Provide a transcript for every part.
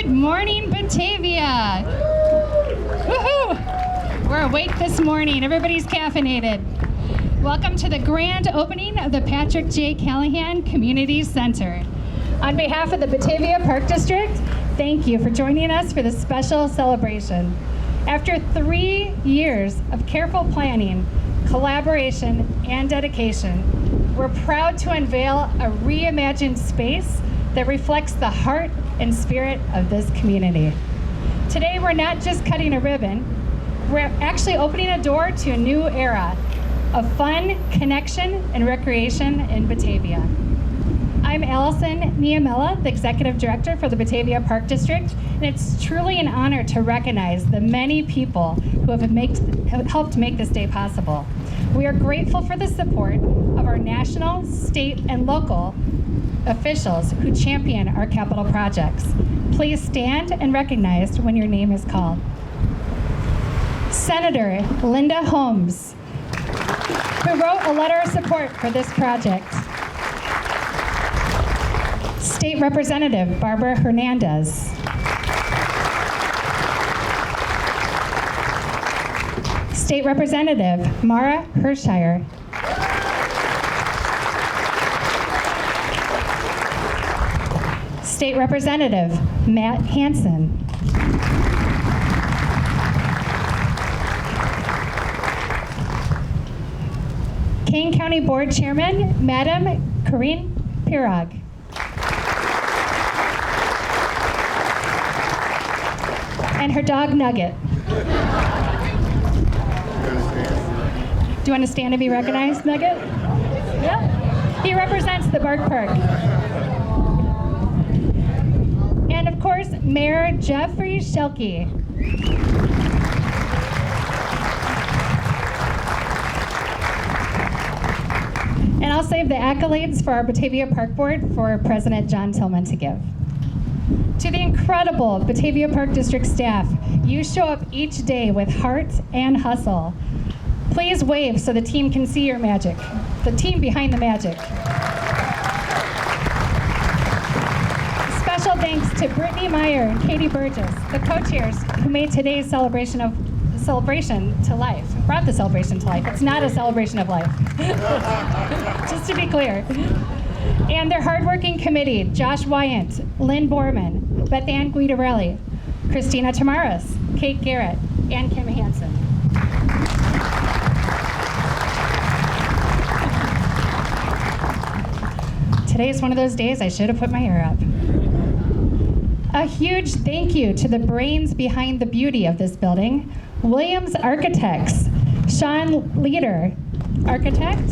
Good morning, Batavia. Woohoo! We're awake this morning. Everybody's caffeinated. Welcome to the grand opening of the Patrick J. Callahan Community Center. On behalf of the Batavia Park District, thank you for joining us for this special celebration. After 3 years of careful planning, collaboration, and dedication, we're proud to unveil a reimagined space that reflects the heart and spirit of this community. Today, we're not just cutting a ribbon, we're actually opening a door to a new era of fun, connection, and recreation in Batavia. I'm Allison Niamella, the Executive Director for the Batavia Park District, and it's truly an honor to recognize the many people who have helped make this day possible. We are grateful for the support of our national, state, and local officials who champion our capital projects. Please stand and recognize when your name is called. Senator Linda Holmes, who wrote a letter of support for this project. State Representative Barbara Hernandez. State Representative Mara Hershire. State Representative Matt Hansen. Kane County Board Chairman, Madam Corinne Pirog. And her dog Nugget. Do you want to stand and be recognized, Nugget? Yeah. He represents the Bark Park. And of course, Mayor Jeffrey Schelke. And I'll save the accolades for our Batavia Park Board for President John Tillman to give. To the incredible Batavia Park District staff, you show up each day with heart and hustle. Please wave so the team can see your magic, the team behind the magic. Special thanks to Brittany Meyer and Katie Burgess, the co-chairs who made today's celebration to life, brought the celebration to life. It's not a celebration of life, just to be clear. And their hardworking committee, Josh Wyant, Lynn Borman, Beth Ann Guidarelli, Christina Tamaris, Kate Garrett, and Kim Hansen. Today is one of those days I should have put my hair up. A huge thank you to the brains behind the beauty of this building, Williams Architects, Sean Leader, architect,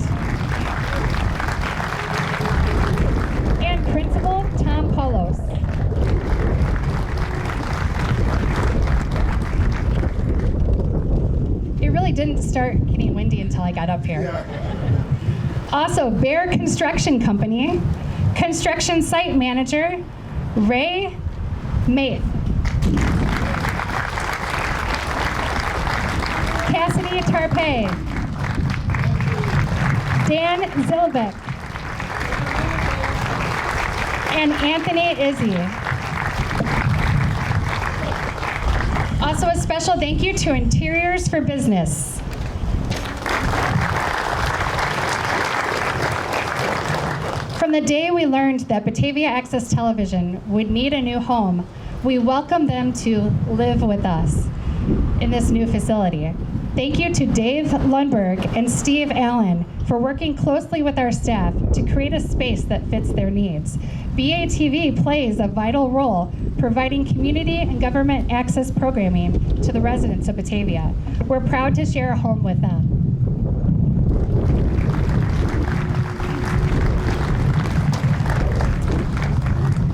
and Principal Tom Polos. It really didn't start getting windy until I got up here. Also, Bear Construction Company, Construction Site Manager, Ray Maith. Cassidy Tarpey. Dan Zilbeck. And Anthony Izzy. Also, a special thank you to Interiors for Business. From the day we learned that Batavia Access Television would need a new home, we welcome them to live with us in this new facility. Thank you to Dave Lundberg and Steve Allen for working closely with our staff to create a space that fits their needs. BATV plays a vital role providing community and government access programming to the residents of Batavia. We're proud to share a home with them.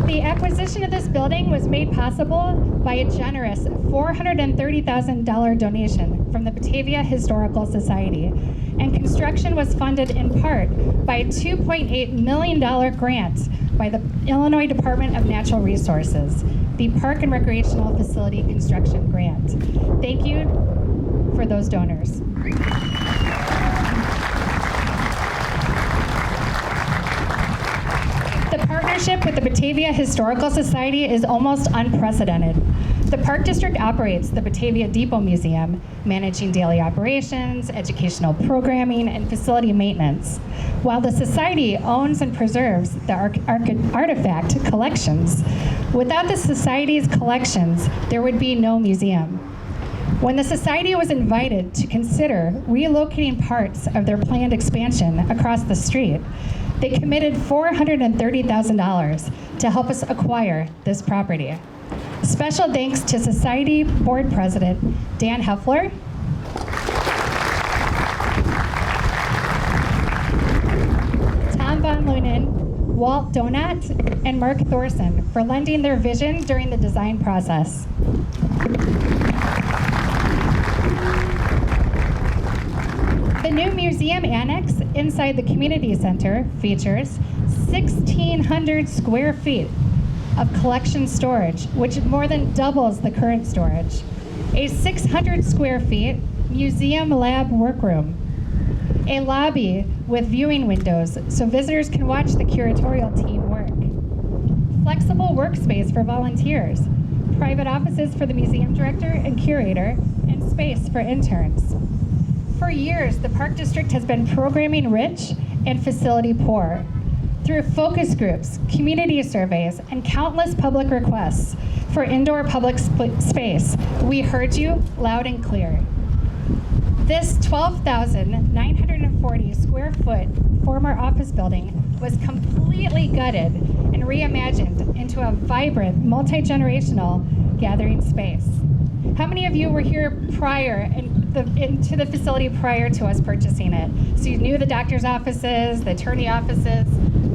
The acquisition of this building was made possible by a generous $430,000 donation from the Batavia Historical Society, and construction was funded in part by a $2.8 million grant by the Illinois Department of Natural Resources, the Park and Recreational Facility Construction Grant. Thank you for those donors. The partnership partnership with the Batavia Historical Society is almost unprecedented. The Park District operates the Batavia Depot Museum, managing daily operations, educational programming, and facility maintenance, while the Society owns and preserves the artifact collections. Without the Society's collections, there would be no museum. When the Society was invited to consider relocating parts of their planned expansion across the street, they committed $430,000 to help us acquire this property. Special thanks to Society Board President Dan Heffler, Tom Von Lunen, Walt Donat, and Mark Thorson for lending their vision during the design process. The new museum annex inside the community center features 1,600 square feet of collection storage, which more than doubles the current storage. A 600 square feet museum lab workroom. A lobby with viewing windows so visitors can watch the curatorial team work. Flexible workspace for volunteers. Private offices for the museum director and curator, and space for interns. For years, the Park District has been programming rich and facility poor. Through focus groups, community surveys, and countless public requests for indoor public space, we heard you loud and clear. This 12,940 square foot former office building was completely gutted and reimagined into a vibrant, multi-generational gathering space. How many of you were here into the facility prior to us purchasing it? So you knew the doctor's offices, the attorney offices.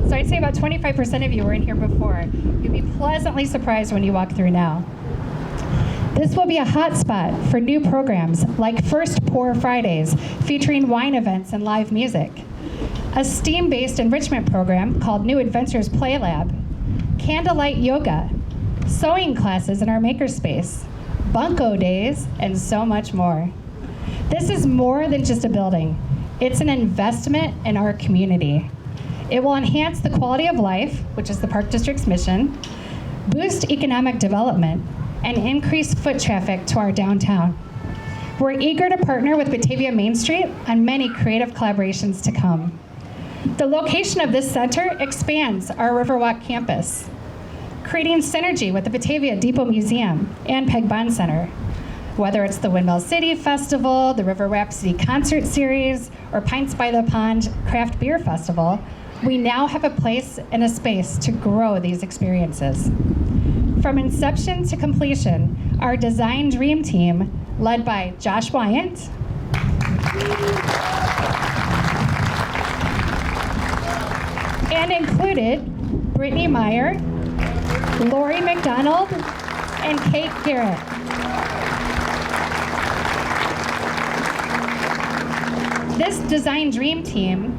So I'd say about 25% of you were in here before. You'd be pleasantly surprised when you walk through now. This will be a hot spot for new programs like First Pour Fridays, featuring wine events and live music. A STEAM-based enrichment program called New Adventures Play Lab. Candlelight yoga. Sewing classes in our makerspace. Bunko days, and so much more. This is more than just a building. It's an investment in our community. It will enhance the quality of life, which is the Park District's mission, boost economic development, and increase foot traffic to our downtown. We're eager to partner with Batavia Main Street on many creative collaborations to come. The location of this center expands our Riverwalk campus, creating synergy with the Batavia Depot Museum and Peg Bond Center. Whether it's the Windmill City Festival, the River Rhapsody Concert Series, or Pints by the Pond Craft Beer Festival, we now have a place and a space to grow these experiences. From inception to completion, our design dream team, led by Josh Wyant, and included Brittany Meyer, Lori McDonald, and Kate Garrett. This design dream team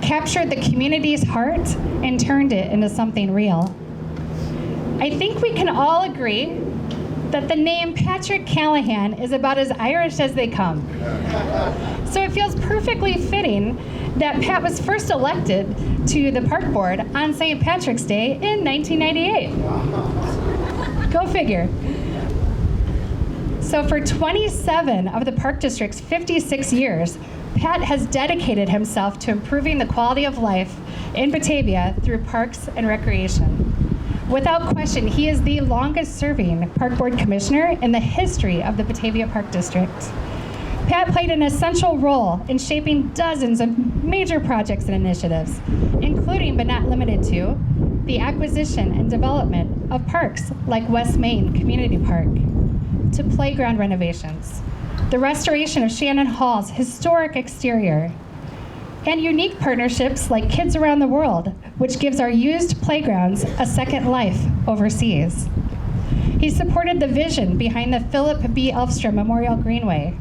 captured the community's heart and turned it into something real. I think we can all agree that the name Patrick Callahan is about as Irish as they come. So it feels perfectly fitting that Pat was first elected to the park board on St. Patrick's Day in 1998. Go figure. So for 27 of the Park District's 56 years, Pat has dedicated himself to improving the quality of life in Batavia through parks and recreation. Without question, he is the longest-serving Park Board Commissioner in the history of the Batavia Park District. Pat played an essential role in shaping dozens of major projects and initiatives, including but not limited to the acquisition and development of parks like West Main Community Park, to playground renovations, the restoration of Shannon Hall's historic exterior, and unique partnerships like Kids Around the World, which gives our used playgrounds a second life overseas. He supported the vision behind the Philip B. Elfstrom Memorial Greenway,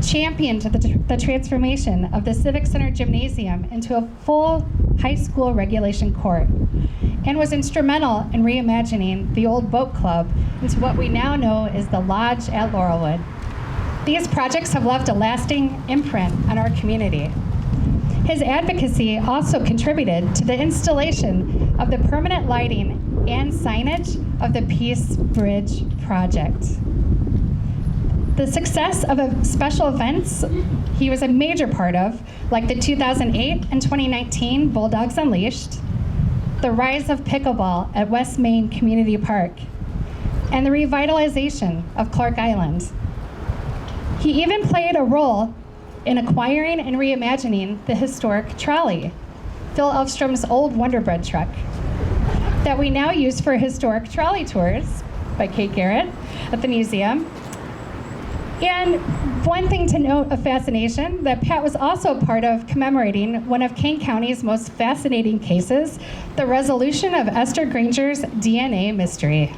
championed the transformation of the Civic Center Gymnasium into a full high school regulation court, and was instrumental in reimagining the old boat club into what we now know is the Lodge at Laurelwood. These projects have left a lasting imprint on our community. His advocacy also contributed to the installation of the permanent lighting and signage of the Peace Bridge project. The success of special events he was a major part of, like the 2008 and 2019 Bulldogs Unleashed, the rise of pickleball at West Main Community Park, and the revitalization of Clark Island. He even played a role in acquiring and reimagining the historic trolley, Phil Elfstrom's old Wonder Bread truck, that we now use for historic trolley tours by Kate Garrett at the museum. And one thing to note of fascination, that Pat was also part of commemorating one of Kane County's most fascinating cases, the resolution of Esther Granger's DNA mystery.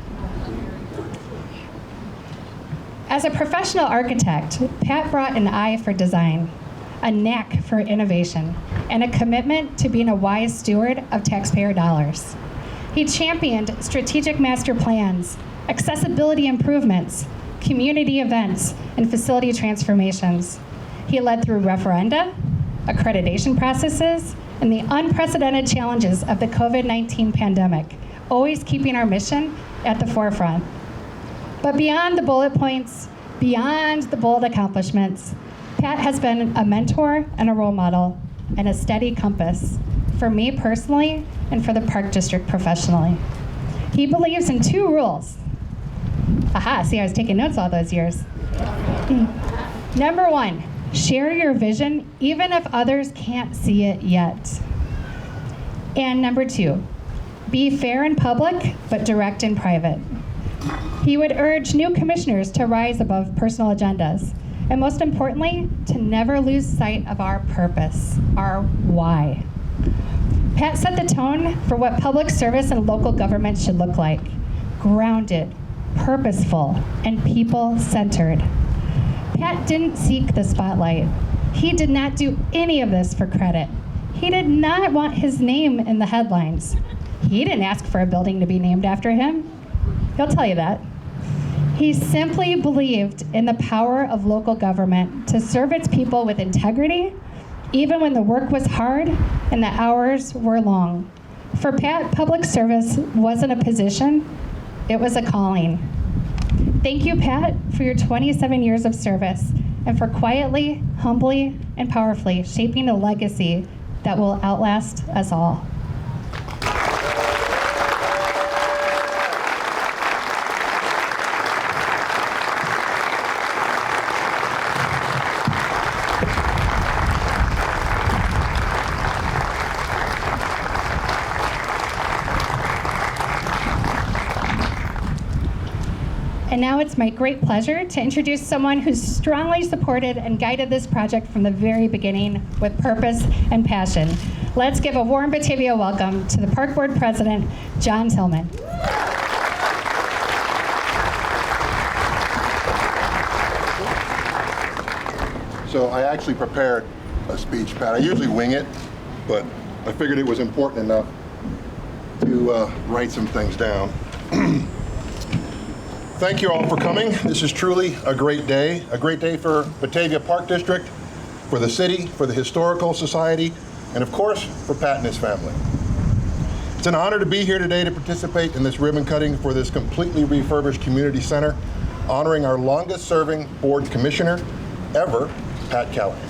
As a professional architect, Pat brought an eye for design, a knack for innovation, and a commitment to being a wise steward of taxpayer dollars. He championed strategic master plans, accessibility improvements, community events, and facility transformations. He led through referenda, accreditation processes, and the unprecedented challenges of the COVID-19 pandemic, always keeping our mission at the forefront. But beyond the bullet points, beyond the bold accomplishments, Pat has been a mentor and a role model and a steady compass for me personally and for the Park District professionally. He believes in two rules. Aha, see, I was taking notes all those years. Number one, share your vision even if others can't see it yet. And number two, be fair in public but direct in private. He would urge new commissioners to rise above personal agendas, and most importantly, to never lose sight of our purpose, our why. Pat set the tone for what public service and local government should look like: grounded, purposeful, and people-centered. Pat didn't seek the spotlight. He did not do any of this for credit. He did not want his name in the headlines. He didn't ask for a building to be named after him. He'll tell you that. He simply believed in the power of local government to serve its people with integrity, even when the work was hard and the hours were long. For Pat, public service wasn't a position, it was a calling. Thank you, Pat, for your 27 years of service and for quietly, humbly, and powerfully shaping a legacy that will outlast us all. And now it's my great pleasure to introduce someone who's strongly supported and guided this project from the very beginning with purpose and passion. Let's give a warm Batavia welcome to the Park Board President, John Tillman. So I actually prepared a speech, Pat. I usually wing it, but I figured it was important enough to write some things down. Thank you all for coming. This is truly a great day for Batavia Park District, for the city, for the Historical Society, and of course, for Pat and his family. It's an honor to be here today to participate in this ribbon cutting for this completely refurbished community center, honoring our longest serving board commissioner ever, Pat Callahan.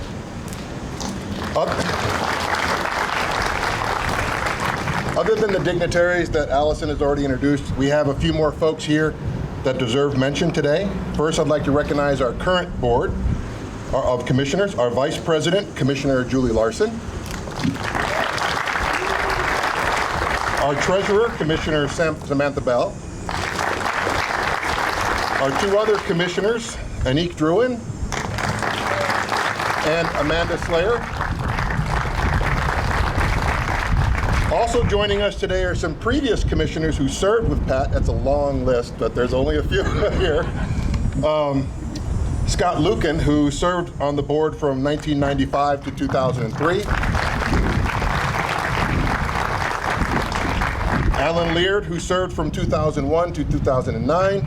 Other than the dignitaries that Allison has already introduced, we have a few more folks here that deserve mention today. First, I'd like to recognize our current board of commissioners, our Vice President, Commissioner Julie Larson, our Treasurer, Commissioner Samantha Bell, our two other commissioners, Anique Druin and Amanda Slayer. Also joining us today are some previous commissioners who served with Pat. That's a long list, but there's only a few here. Scott Lucan, who served on the board from 1995 to 2003. Alan Leard, who served from 2001 to 2009.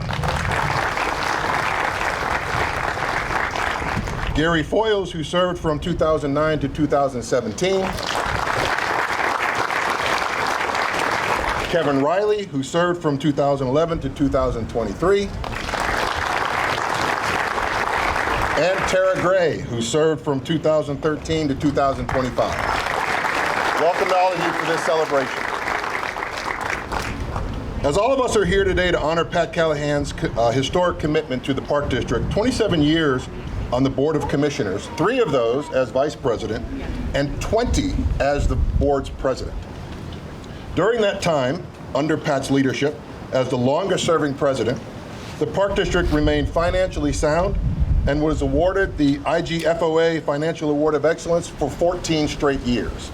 Gary Foyles, who served from 2009 to 2017. Kevin Riley, who served from 2011 to 2023. And Tara Gray, who served from 2013 to 2025. Welcome to all of you for this celebration. As all of us are here today to honor Pat Callahan's historic commitment to the Park District, 27 years on the Board of Commissioners, 3 of those as Vice President, and 20 as the board's president. During that time, under Pat's leadership, as the longest-serving president, the Park District remained financially sound and was awarded the IGFOA Financial Award of Excellence for 14 straight years.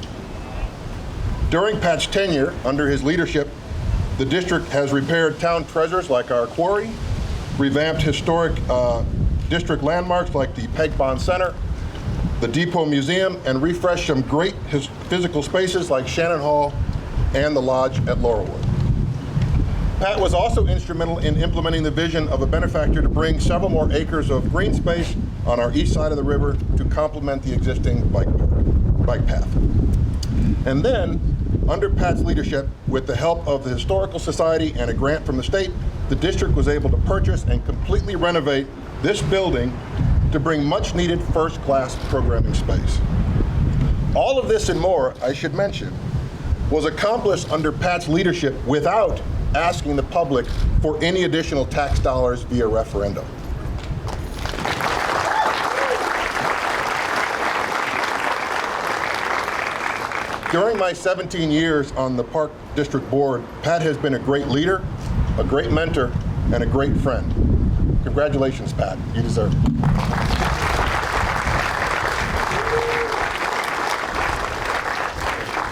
During Pat's tenure, under his leadership, the district has repaired town treasures like our quarry, revamped historic district landmarks like the Peg Bond Center, the Depot Museum, and refreshed some great physical spaces like Shannon Hall and the Lodge at Laurelwood. Pat was also instrumental in implementing the vision of a benefactor to bring several more acres of green space on our east side of the river to complement the existing bike path. And then, under Pat's leadership, with the help of the Historical Society and a grant from the state, the district was able to purchase and completely renovate this building to bring much needed first-class programming space. All of this and more, I should mention, was accomplished under Pat's leadership without asking the public for any additional tax dollars via referendum. During my 17 years on the Park District Board, Pat has been a great leader, a great mentor, and a great friend. Congratulations, Pat. You deserve it.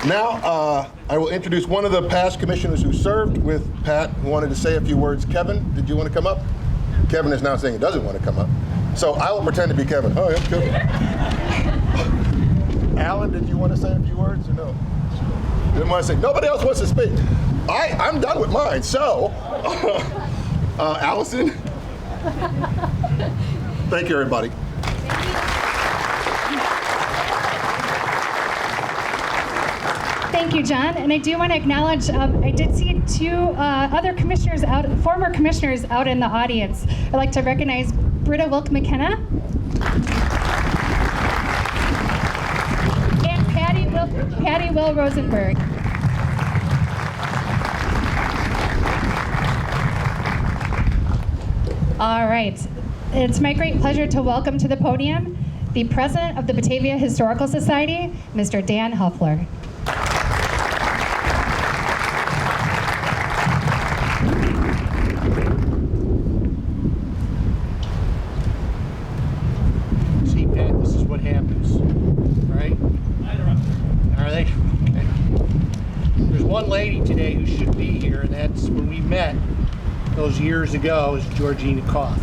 Now, I will introduce one of the past commissioners who served with Pat, who wanted to say a few words. Kevin, did you want to come up? Kevin is now saying he doesn't want to come up. So I will pretend to be Kevin. Oh, yeah, Kevin. Alan, did you want to say a few words or no? Didn't want to say. Nobody else wants to speak. I'm done with mine. So, Allison. Thank you, everybody. Thank you, John. And I do want to acknowledge, I did see 2 other commissioners former commissioners out in the audience. I'd like to recognize Britta Wilk-McKenna and Patty Will Rosenberg. All right. It's my great pleasure to welcome to the podium the president of the Batavia Historical Society, Mr. Dan Huffler. See, Pat, this is what happens, right? Are they? Okay. There's one lady today who should be here, and that's when we met those years ago, is Georgina Koff,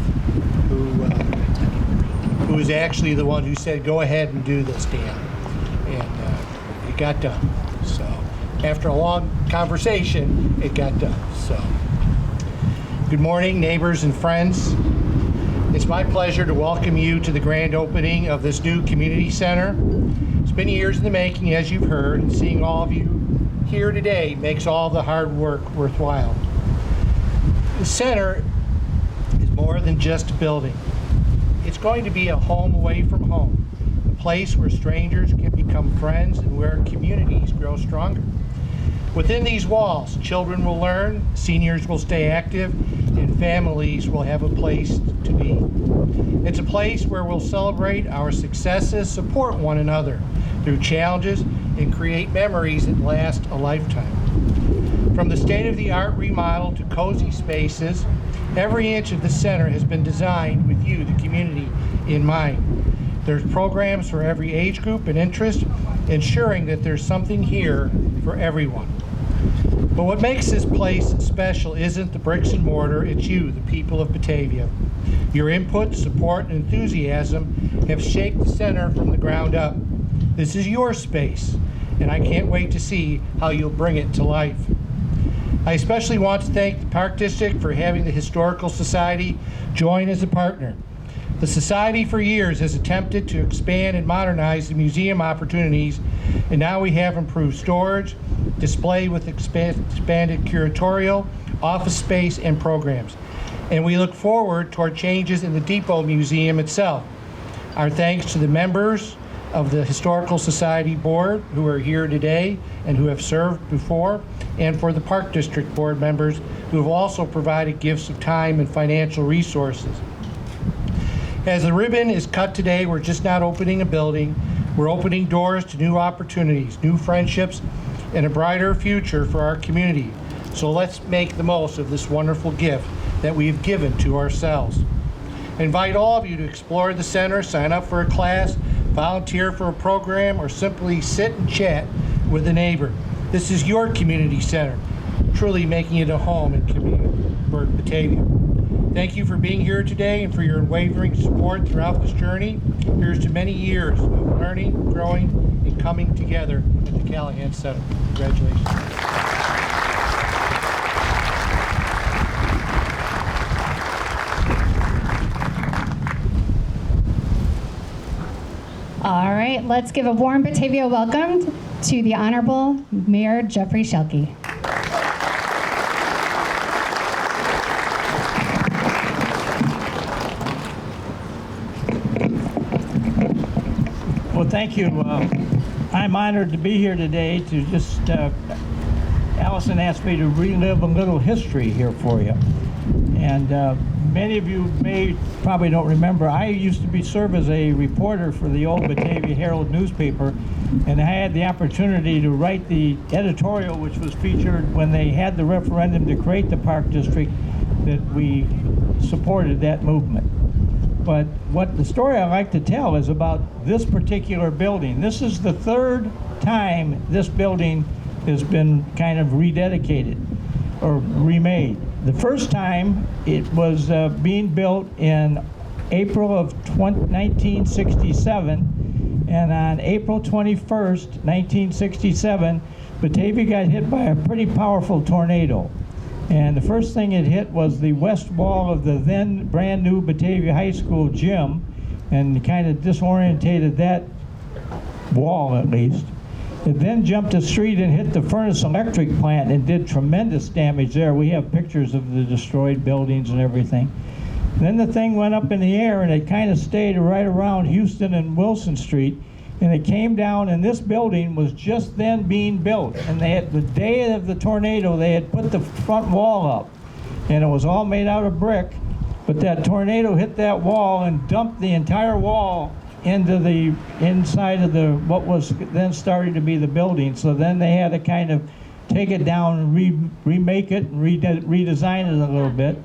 who was actually the one who said, go ahead and do this, Dan. And it got done. So after a long conversation, it got done. So good morning, neighbors and friends. It's my pleasure to welcome you to the grand opening of this new community center. It's been years in the making, as you've heard, and seeing all of you here today makes all the hard work worthwhile. The center is more than just a building. It's going to be a home away from home, a place where strangers can become friends and where communities grow stronger. Within these walls, children will learn, seniors will stay active, and families will have a place to be. It's a place where we'll celebrate our successes, support one another through challenges, and create memories that last a lifetime. From the state-of-the-art remodel to cozy spaces, every inch of the center has been designed with you, the community, in mind. There's programs for every age group and interest, ensuring that there's something here for everyone. But what makes this place special isn't the bricks and mortar, it's you, the people of Batavia. Your input, support, and enthusiasm have shaped the center from the ground up. This is your space, and I can't wait to see how you'll bring it to life. I especially want to thank the Park District for having the Historical Society join as a partner. The Society for years has attempted to expand and modernize the museum opportunities, and now we have improved storage, display with expanded curatorial, office space, and programs. And we look forward toward changes in the Depot Museum itself. Our thanks to the members of the Historical Society Board who are here today and who have served before, and for the Park District Board members who have also provided gifts of time and financial resources. As the ribbon is cut today, we're just not opening a building, we're opening doors to new opportunities, new friendships, and a brighter future for our community. So let's make the most of this wonderful gift that we've given to ourselves. I invite all of you to explore the center, sign up for a class, volunteer for a program, or simply sit and chat with a neighbor. This is your community center, truly making it a home and community for Batavia. Thank you for being here today and for your unwavering support throughout this journey. Here's to many years of learning, growing, and coming together at the Callahan Center. Congratulations. All right, let's give a warm Batavia welcome to the Honorable Mayor Jeffrey Shelkey. Well, thank you. I'm honored to be here today to just, Allison asked me to relive a little history here for you. And many of you probably don't remember, I used to serve as a reporter for the old Batavia Herald newspaper, and I had the opportunity to write the editorial which was featured when they had the referendum to create the Park District, that we supported that movement. But what the story I like to tell is about this particular building. This is the third time this building has been kind of rededicated or remade. The first time it was being built in April of 1967, and on April 21st, 1967, Batavia got hit by a pretty powerful tornado. And the first thing it hit was the west wall of the then brand new Batavia High School gym, and kind of disorientated that wall at least. It then jumped a street and hit the Furnace Electric plant and did tremendous damage there. We have pictures of the destroyed buildings and everything. Then the thing went up in the air and it kind of stayed right around Houston and Wilson Street, and it came down, and this building was just then being built. And they had, the day of the tornado, they had put the front wall up, and it was all made out of brick, but that tornado hit that wall and dumped the entire wall into the inside of the what was then starting to be the building. So then they had to kind of take it down and remake it and redesign it a little bit.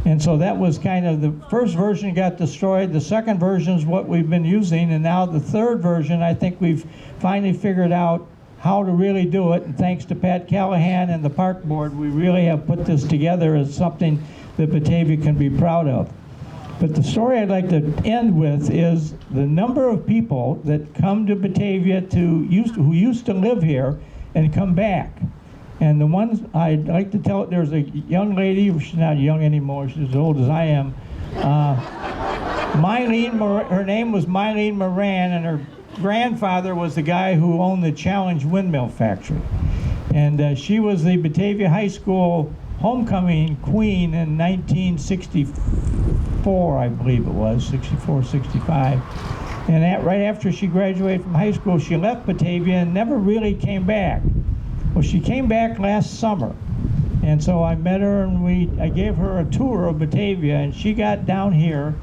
And so that was kind of the first version got destroyed. The second version is what we've been using, and now the third version, I think we've finally figured out how to really do it. And thanks to Pat Callahan and the Park Board, we really have put this together as something that Batavia can be proud of. But the story I'd like to end with is the number of people that come to Batavia who used to live here and come back. And the ones I'd like to tell, there's a young lady, she's not young anymore, she's as old as I am. Her name was Mylene Moran, and her grandfather was the guy who owned the Challenge Windmill Factory. And she was the Batavia High School homecoming queen in 1964, I believe it was, 64, 65. And right after she graduated from high school, she left Batavia and never really came back. Well, she came back last summer, and so I met her, and I gave her a tour of Batavia, and she got down here,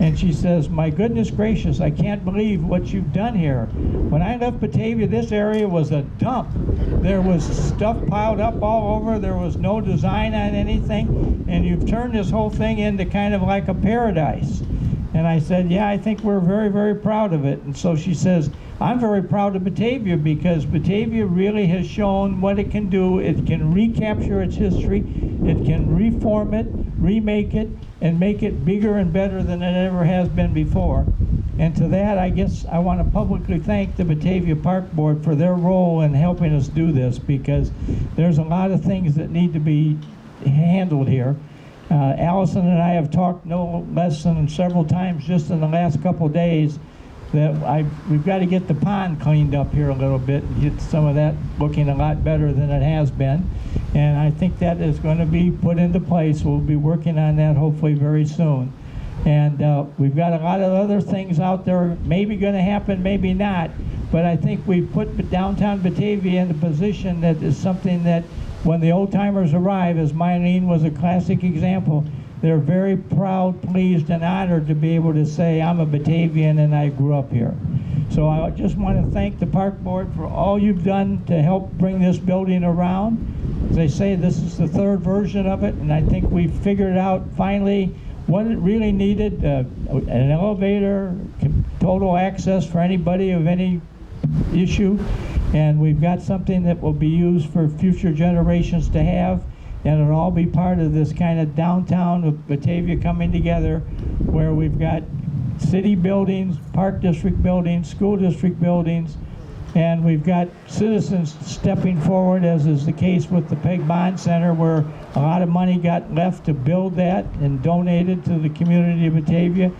and she says, "My goodness gracious, I can't believe what you've done here. When I left Batavia, this area was a dump. There was stuff piled up all over, there was no design on anything, and you've turned this whole thing into kind of like a paradise." And I said, "Yeah, I think we're very, very proud of it." And so she says, "I'm very proud of Batavia because Batavia really has shown what it can do. It can recapture its history, it can reform it, remake it, and make it bigger and better than it ever has been before." And to that, I guess I want to publicly thank the Batavia Park Board for their role in helping us do this, because there's a lot of things that need to be handled here. Allison and I have talked no less than several times just in the last couple of days that we've got to get the pond cleaned up here a little bit and get some of that looking a lot better than it has been. And I think that is going to be put into place. We'll be working on that hopefully very soon. And we've got a lot of other things out there, maybe going to happen, maybe not. But I think we've put downtown Batavia in a position that is something that when the old timers arrive, as Mylene was a classic example, they're very proud, pleased, and honored to be able to say, I'm a Batavian and I grew up here. So I just want to thank the Park Board for all you've done to help bring this building around. As I say, this is the third version of it, and I think we've figured out finally what it really needed, an elevator, total access for anybody of any issue, and we've got something that will be used for future generations to have, and it'll all be part of this kind of downtown of Batavia coming together where we've got city buildings, park district buildings, school district buildings, and we've got citizens stepping forward, as is the case with the Peg Bond Center, where a lot of money got left to build that and donated to the community of Batavia.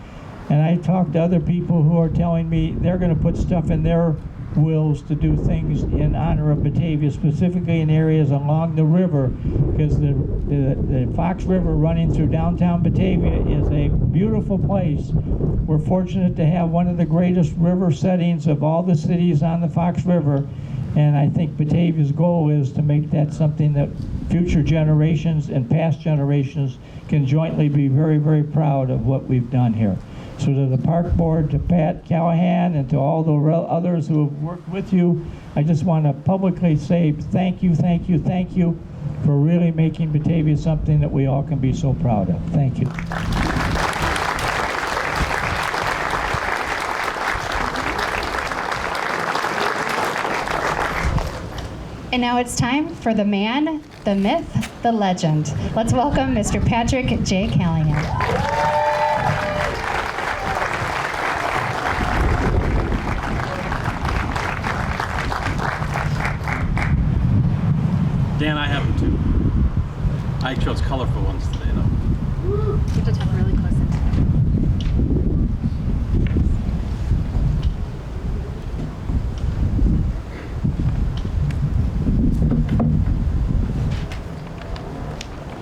And I talked to other people who are telling me they're going to put stuff in their wills to do things in honor of Batavia, specifically in areas along the river, because the Fox River running through downtown Batavia is a beautiful place. We're fortunate to have one of the greatest river settings of all the cities on the Fox River, and I think Batavia's goal is to make that something that future generations and past generations can jointly be very, very proud of what we've done here. So to the Park Board, to Pat Callahan, and to all the others who have worked with you, I just want to publicly say thank you, thank you, thank you for really making Batavia something that we all can be so proud of. Thank you. And now it's time for the man, the myth, the legend. Let's welcome Mr. Patrick J. Callahan. Dan, I have them too. I chose colorful ones today, though. You have to talk really close into it.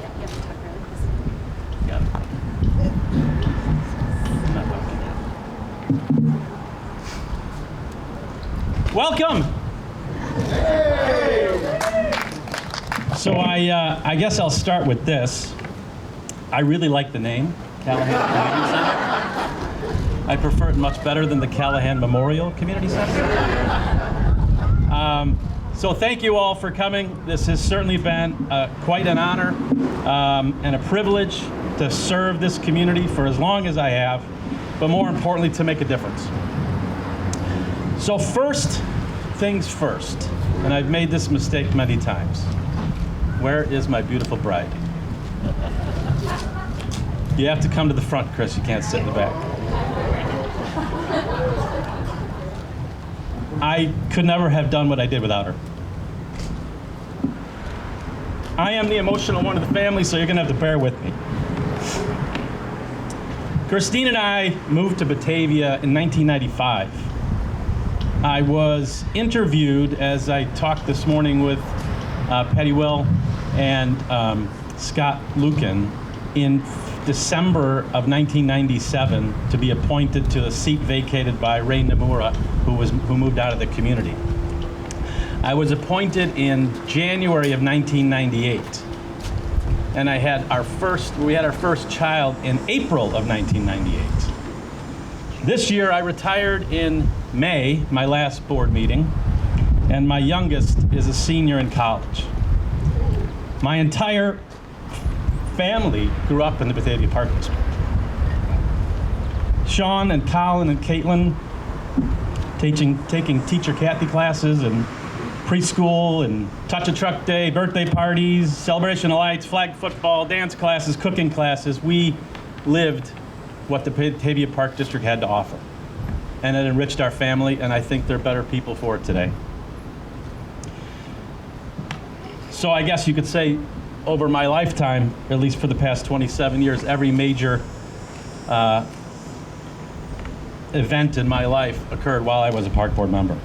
You have to talk really close. Got it. Not talking. Welcome! So I guess I'll start with this. I really like the name, Callahan Community Center. I prefer it much better than the Callahan Memorial Community Center. So thank you all for coming. This has certainly been quite an honor and a privilege to serve this community for as long as I have, but more importantly, to make a difference. So first things first, and I've made this mistake many times. Where is my beautiful bride? You have to come to the front, Chris. You can't sit in the back. I could never have done what I did without her. I am the emotional one of the family, so you're going to have to bear with me. Christine and I moved to Batavia in 1995. I was interviewed, as I talked this morning with Patty Will and Scott Lucan, in December of 1997 to be appointed to the seat vacated by Ray Nomura, who moved out of the community. I was appointed in January of 1998, and we had our first child in April of 1998. This year I retired in May, my last board meeting, and my youngest is a senior in college. My entire family grew up in the Batavia Park District. Sean and Colin and Caitlin taking teacher Kathy classes and preschool and touch a truck day, birthday parties, celebration of lights, flag football, dance classes, cooking classes. We lived what the Batavia Park District had to offer. And it enriched our family, and I think they're better people for it today. So I guess you could say over my lifetime, at least for the past 27 years, every major event in my life occurred while I was a park board member.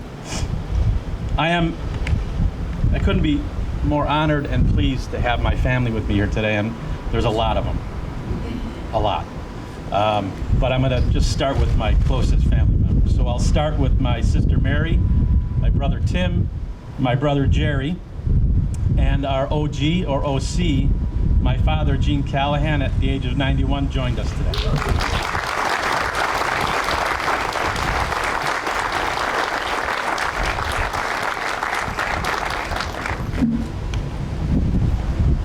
I couldn't be more honored and pleased to have my family with me here today, and there's a lot of them, a lot. But I'm gonna just start with my closest family members. So I'll start with my sister Mary, my brother Tim, my brother Jerry, and our OG or OC, my father Gene Callahan, at the age of 91, joined us today.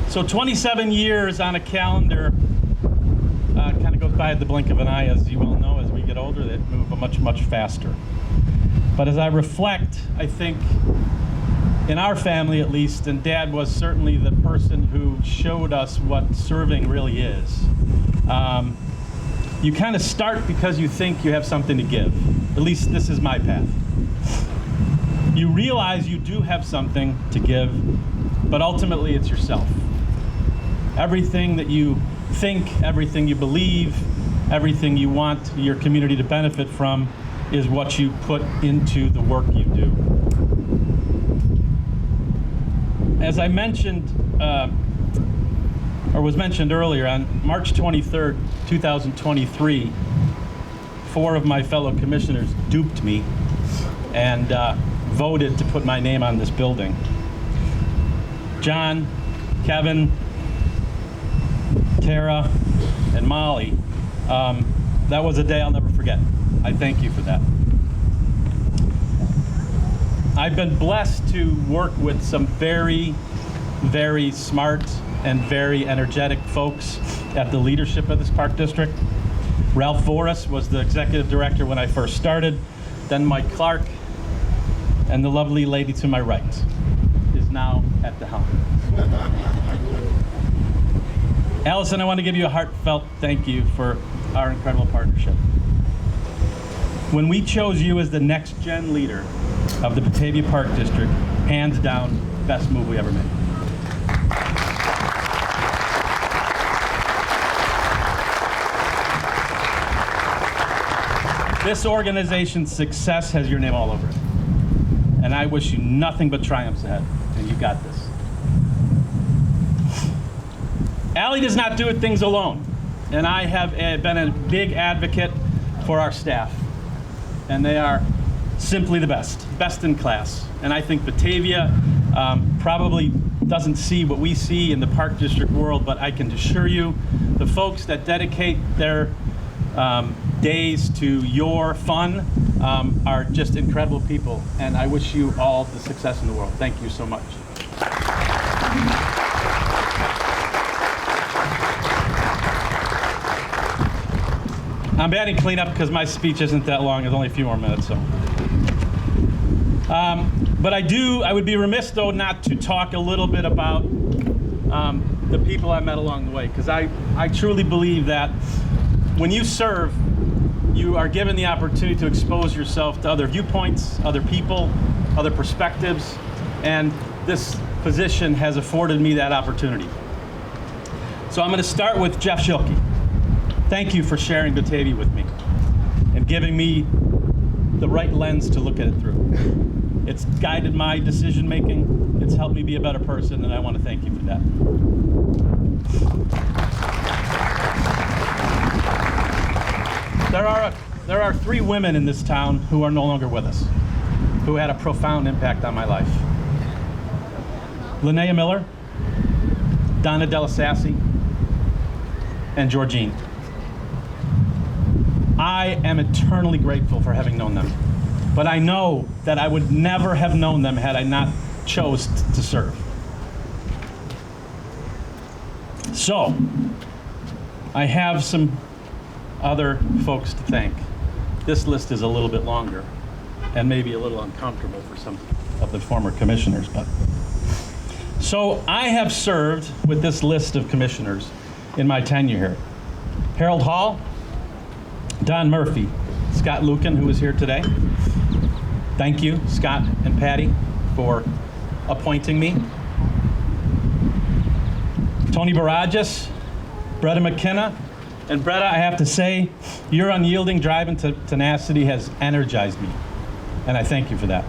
So 27 years on a calendar kind of goes by at the blink of an eye. As you well know, as we get older, they move much, much faster. But as I reflect, I think in our family at least, and Dad was certainly the person who showed us what serving really is. You kind of start because you think you have something to give. At least this is my path. You realize you do have something to give, but ultimately it's yourself. Everything that you think, everything you believe, everything you want your community to benefit from is what you put into the work you do. As I mentioned, or was mentioned earlier, on March 23rd, 2023, 4 of my fellow commissioners duped me and voted to put my name on this building. John, Kevin, Tara, and Molly, that was a day I'll never forget. I thank you for that. I've been blessed to work with some very, very smart and very energetic folks at the leadership of this park district. Ralph Voris was the executive director when I first started, then Mike Clark, and the lovely lady to my right is now at the helm. Allison, I want to give you a heartfelt thank you for our incredible partnership. When we chose you as the next gen leader of the Batavia Park District, hands down, best move we ever made. This organization's success has your name all over it. And I wish you nothing but triumphs ahead, and you got this. Allie does not do things alone, and I have been a big advocate for our staff, and they are simply the best in class. And I think Batavia probably doesn't see what we see in the Park District world, but I can assure you, the folks that dedicate their days to your fun are just incredible people, and I wish you all the success in the world. Thank you so much. I'm batting cleanup because my speech isn't that long. It's only a few more minutes. So, but I would be remiss though not to talk a little bit about the people I met along the way, because I truly believe that when you serve, you are given the opportunity to expose yourself to other viewpoints, other people, other perspectives, and this position has afforded me that opportunity. So I'm going to start with Jeff Schilke. Thank you for sharing Batavia with me and giving me the right lens to look at it through. It's guided my decision making. It's helped me be a better person, and I want to thank you for that. There are 3 women in this town who are no longer with us, who had a profound impact on my life. Linnea Miller, Donna Delasassi, and Georgine. I am eternally grateful for having known them, but I know that I would never have known them had I not chose to serve. So, I have some other folks to thank. This list is a little bit longer and maybe a little uncomfortable for some of the former commissioners, but. So I have served with this list of commissioners in my tenure here. Harold Hall, Don Murphy, Scott Lucan, who is here today. Thank you, Scott and Patty, for appointing me. Tony Barajas, Bretta McKenna. And Bretta, I have to say, your unyielding drive and tenacity has energized me. And I thank you for that.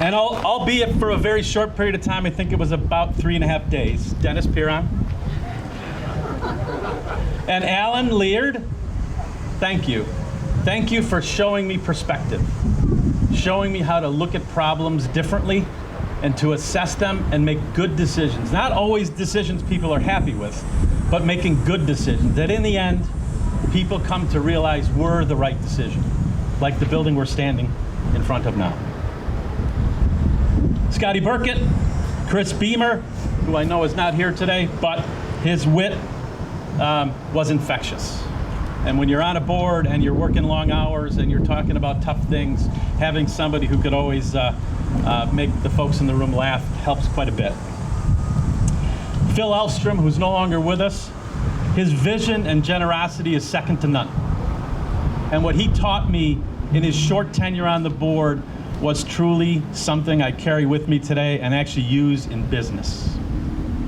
And albeit for a very short period of time, I think it was about 3.5 days, Dennis Piron. And Alan Leard, thank you. Thank you for showing me perspective, showing me how to look at problems differently and to assess them and make good decisions. Not always decisions people are happy with, but making good decisions that in the end, people come to realize were the right decision, like the building we're standing in front of now. Scotty Burkett, Chris Beamer, who I know is not here today, but his wit was infectious. And when you're on a board and you're working long hours and you're talking about tough things, having somebody who could always make the folks in the room laugh helps quite a bit. Phil Elfstrom, who's no longer with us, his vision and generosity is second to none. And what he taught me in his short tenure on the board was truly something I carry with me today and actually use in business.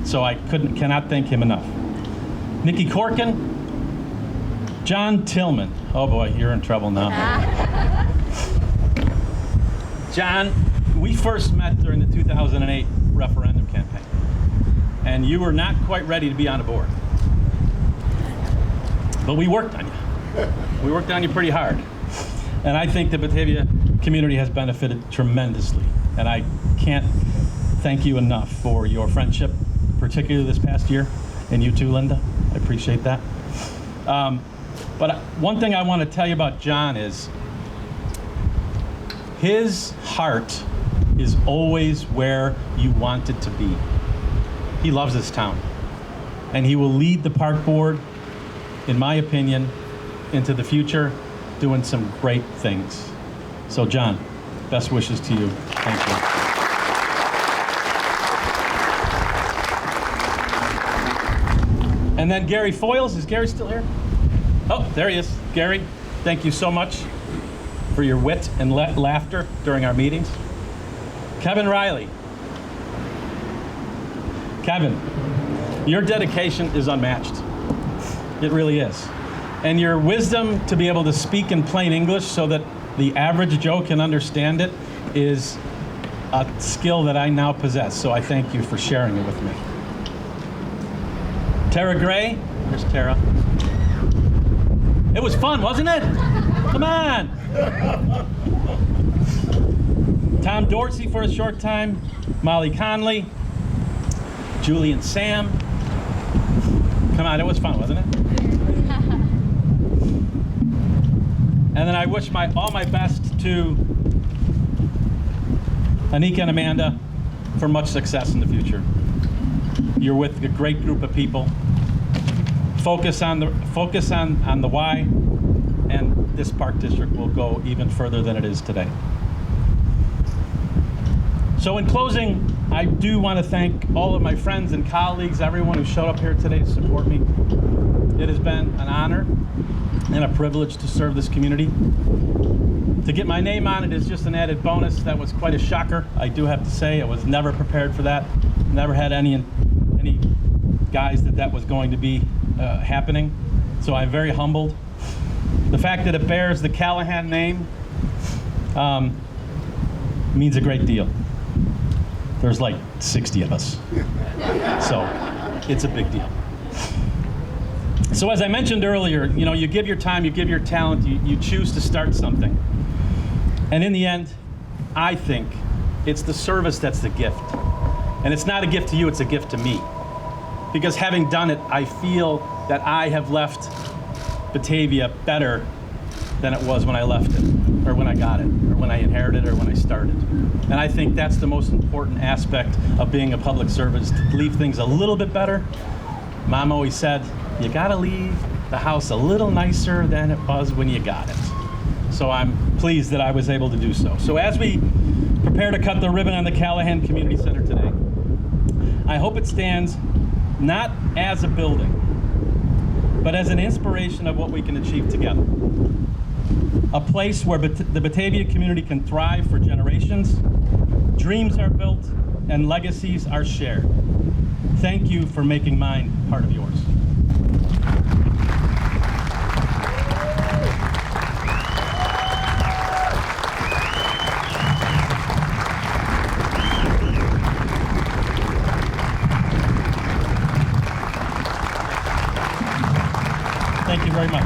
So I cannot thank him enough. Nikki Corkin, John Tillman. Oh boy, you're in trouble now. John, we first met during the 2008 referendum campaign, and you were not quite ready to be on a board. But we worked on you. We worked on you pretty hard. And I think the Batavia community has benefited tremendously. And I can't thank you enough for your friendship, particularly this past year, and you too, Linda. I appreciate that. But one thing I want to tell you about John is his heart is always where you want it to be. He loves this town. And he will lead the park board, in my opinion, into the future, doing some great things. So John, best wishes to you. Thank you. And then Gary Foyles, is Gary still here? Oh, there he is. Gary, thank you so much for your wit and laughter during our meetings. Kevin Riley. Kevin, your dedication is unmatched. It really is. And your wisdom to be able to speak in plain English so that the average Joe can understand it is a skill that I now possess. So I thank you for sharing it with me. Tara Gray, there's Tara. It was fun, wasn't it? Come on. Tom Dorsey for a short time, Molly Conley, Julie and Sam. Come on, it was fun, wasn't it? And then I wish all my best to Anika and Amanda for much success in the future. You're with a great group of people. Focus on the why, and this park district will go even further than it is today. So in closing, I do want to thank all of my friends and colleagues, everyone who showed up here today to support me. It has been an honor and a privilege to serve this community. To get my name on it is just an added bonus. That was quite a shocker, I do have to say. I was never prepared for that. Never had any guys that was going to be happening. So I'm very humbled. The fact that it bears the Callahan name means a great deal. There's like 60 of us. So it's a big deal. So as I mentioned earlier, you give your time, you give your talent, you choose to start something. And in the end, I think it's the service that's the gift. And it's not a gift to you, it's a gift to me. Because having done it, I feel that I have left Batavia better than it was when I left it, or when I got it, or when I inherited it, or when I started. And I think that's the most important aspect of being a public servant, is to leave things a little bit better. Mom always said, you gotta leave the house a little nicer than it was when you got it. So I'm pleased that I was able to do so. So as we prepare to cut the ribbon on the Callahan Community Center today, I hope it stands not as a building, but as an inspiration of what we can achieve together. a place where the Batavia community can thrive for generations, dreams are built, and legacies are shared. Thank you for making mine part of yours. Thank you very much.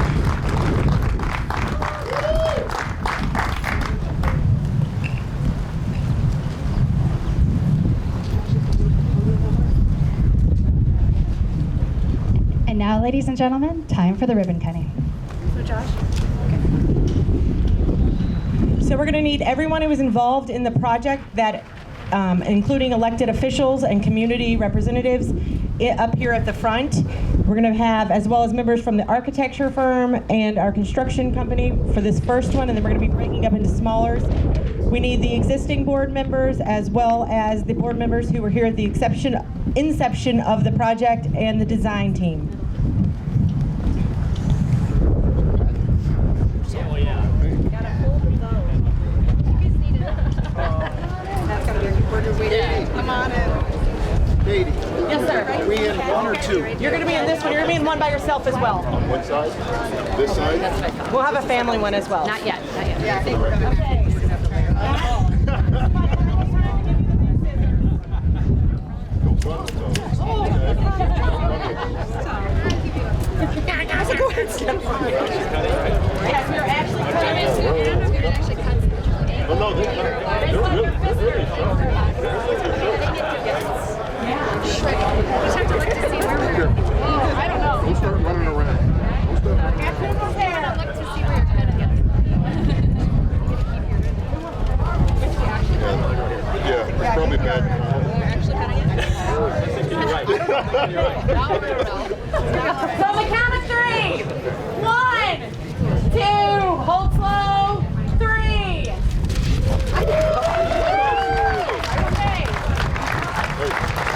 And now, ladies and gentlemen, time for the ribbon cutting. So we're going to need everyone who was involved in the project, that, including elected officials and community representatives, up here at the front. We're going to have, as well as members from the architecture firm and our construction company for this first one, and then we're going to be breaking up into smallers. We need the existing board members as well as the board members who were here at the inception of the project and the design team. Come on in. Katie, Yes, sir. are we in one or two? You're going to be in this one. You're going to be in one by yourself as well. On what side? This side? We'll have a family one as well. Not yet, not yet. Yeah, I think That's a coincidence. Yes, we're actually Oh, no, they're really I don't know. We'll start running around. Yeah, it's probably bad. From the count of three. 1, 2, hold slow. 3. Okay.